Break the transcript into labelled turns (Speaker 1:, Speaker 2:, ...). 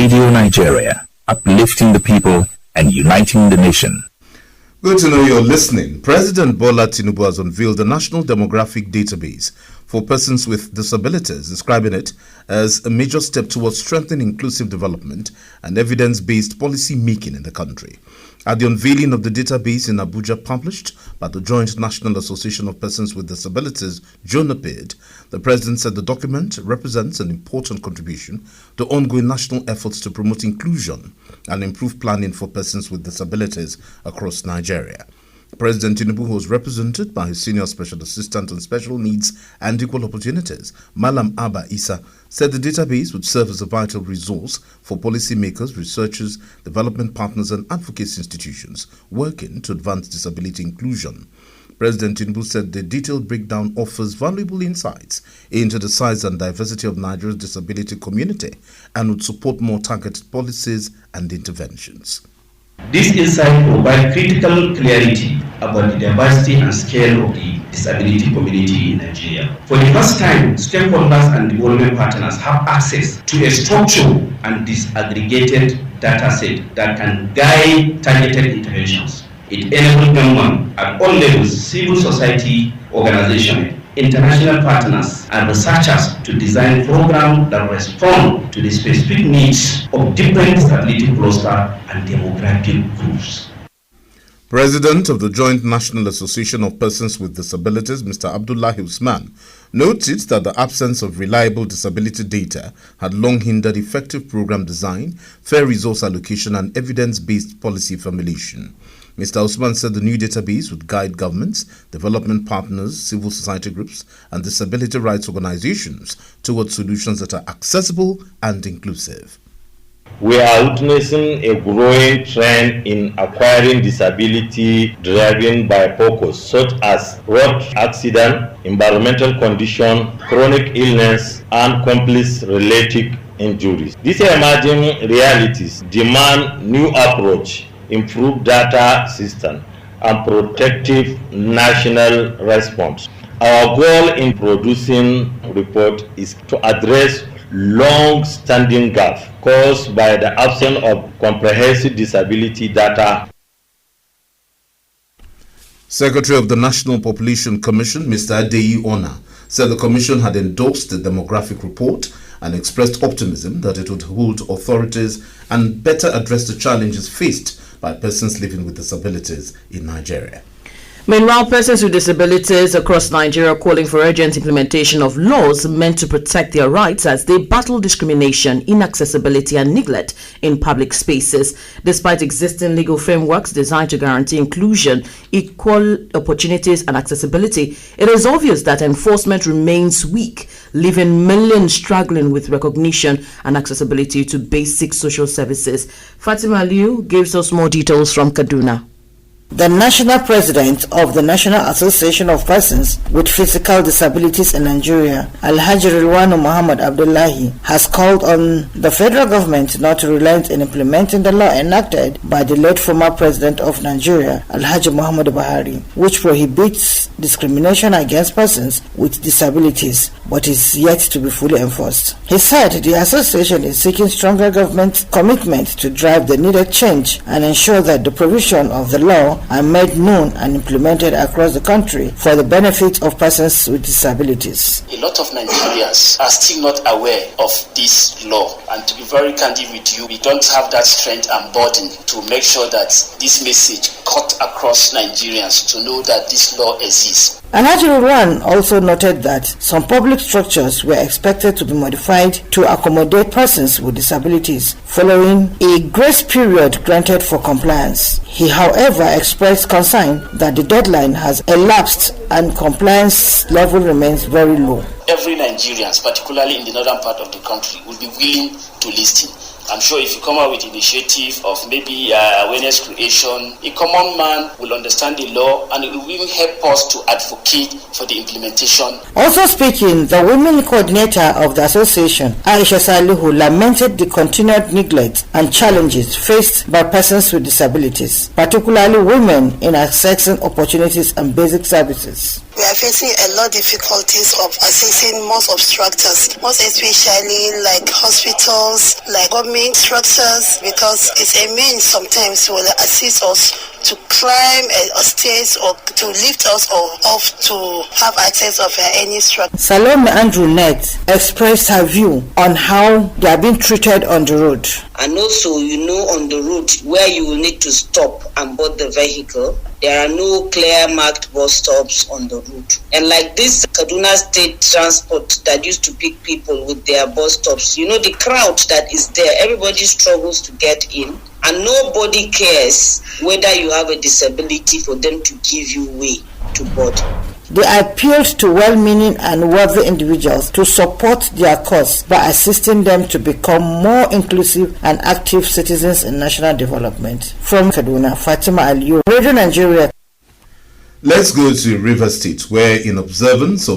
Speaker 1: Radio Nigeria, uplifting the people and uniting the nation.
Speaker 2: Good to know you're listening. President Bola Tinubu has unveiled the National Demographic Database for persons with disabilities, describing it as a major step towards strengthening inclusive development and evidence-based policy making in the country. At the unveiling of the database in Abuja, published by the Joint National Association of Persons with Disabilities, JONAPID, the President said the document represents an important contribution to ongoing national efforts to promote inclusion and improve planning for persons with disabilities across Nigeria. President Tinubu, who was represented by his Senior Special Assistant on Special Needs and Equal Opportunities, Malam Abba Isa, said the database would serve as a vital resource for policymakers, researchers, development partners and advocacy institutions working to advance disability inclusion. President Tinubu said the detailed breakdown offers valuable insights into the size and diversity of Nigeria's disability community and would support more targeted policies and interventions.
Speaker 3: This insight provides critical clarity about the diversity and scale of the disability community in Nigeria. For the first time, stakeholders and development partners have access to a structured and disaggregated data set that can guide targeted interventions. It enables government at all levels, civil society organizations, international partners and researchers to design programs that respond to the specific needs of different disability clusters and demographic groups.
Speaker 2: President of the Joint National Association of Persons with Disabilities, Mr. Abdullahi Usman, noted that the absence of reliable disability data had long hindered effective program design, fair resource allocation and evidence-based policy formulation. Mr. Usman said the new database would guide governments, development partners, civil society groups, and disability rights organizations towards solutions that are accessible and inclusive.
Speaker 4: We are witnessing a growing trend in acquiring disability driven by focus, such as road accident, environmental condition, chronic illness, and complex related injuries. These emerging realities demand new approach, improved data system, and protective national response. Our goal in producing report is to address long-standing gap caused by the absence of comprehensive disability data.
Speaker 2: Secretary of the National Population Commission, Mr. Adeyi Ona, said the Commission had endorsed the demographic report and expressed optimism that it would hold authorities and better address the challenges faced by persons living with disabilities in Nigeria.
Speaker 5: Meanwhile, persons with disabilities across Nigeria are calling for urgent implementation of laws meant to protect their rights as they battle discrimination, inaccessibility and neglect in public spaces. Despite existing legal frameworks designed to guarantee inclusion, equal opportunities and accessibility, it is obvious that enforcement remains weak, leaving millions struggling with recognition and accessibility to basic social services. Fatima Liu gives us more details from Kaduna.
Speaker 6: The National President of the National Association of Persons with Physical Disabilities in Nigeria, Alhaji Rilwanu Muhammad Abdullahi, has called on the federal government not to relent in implementing the law enacted by the late former President of Nigeria, Alhaji Muhammad Buhari, which prohibits discrimination against persons with disabilities, but is yet to be fully enforced. He said the association is seeking stronger government commitment to drive the needed change and ensure that the provision of the law are made known and implemented across the country for the benefit of persons with disabilities.
Speaker 7: A lot of Nigerians are still not aware of this law, and to be very candid with you, we don't have that strength and burden to make sure that this message cut across Nigerians to know that this law exists.
Speaker 6: Alhaji Rilwan also noted that some public structures were expected to be modified to accommodate persons with disabilities following a grace period granted for compliance. He, however, expressed concern that the deadline has elapsed and compliance level remains very low.
Speaker 7: Every Nigerian, particularly in the northern part of the country, will be willing to listen. I'm sure if you come out with initiative of maybe awareness creation, a common man will understand the law and it will even help us to advocate for the implementation.
Speaker 6: Also speaking, the women coordinator of the association, Aisha Salihu, lamented the continued neglect and challenges faced by persons with disabilities, particularly women in accessing opportunities and basic services.
Speaker 8: We are facing a lot of difficulties of accessing most obstructors, most especially like hospitals, like government structures, because it's a means sometimes will assist us to climb a stairs or to lift us or off to have access of any structure.
Speaker 6: Salome Andrew Net expressed her view on how they are being treated on the road.
Speaker 9: And also, on the road where you will need to stop and board the vehicle, there are no clear marked bus stops on the route. And like this Kaduna State Transport that used to pick people with their bus stops, the crowd that is there, everybody struggles to get in. And nobody cares whether you have a disability for them to give you way to board.
Speaker 6: They appealed to well-meaning and worthy individuals to support their cause by assisting them to become more inclusive and active citizens in national development. From Kaduna, Fatima Aliyu, Radio Nigeria.
Speaker 2: Let's go to River State, where in observance of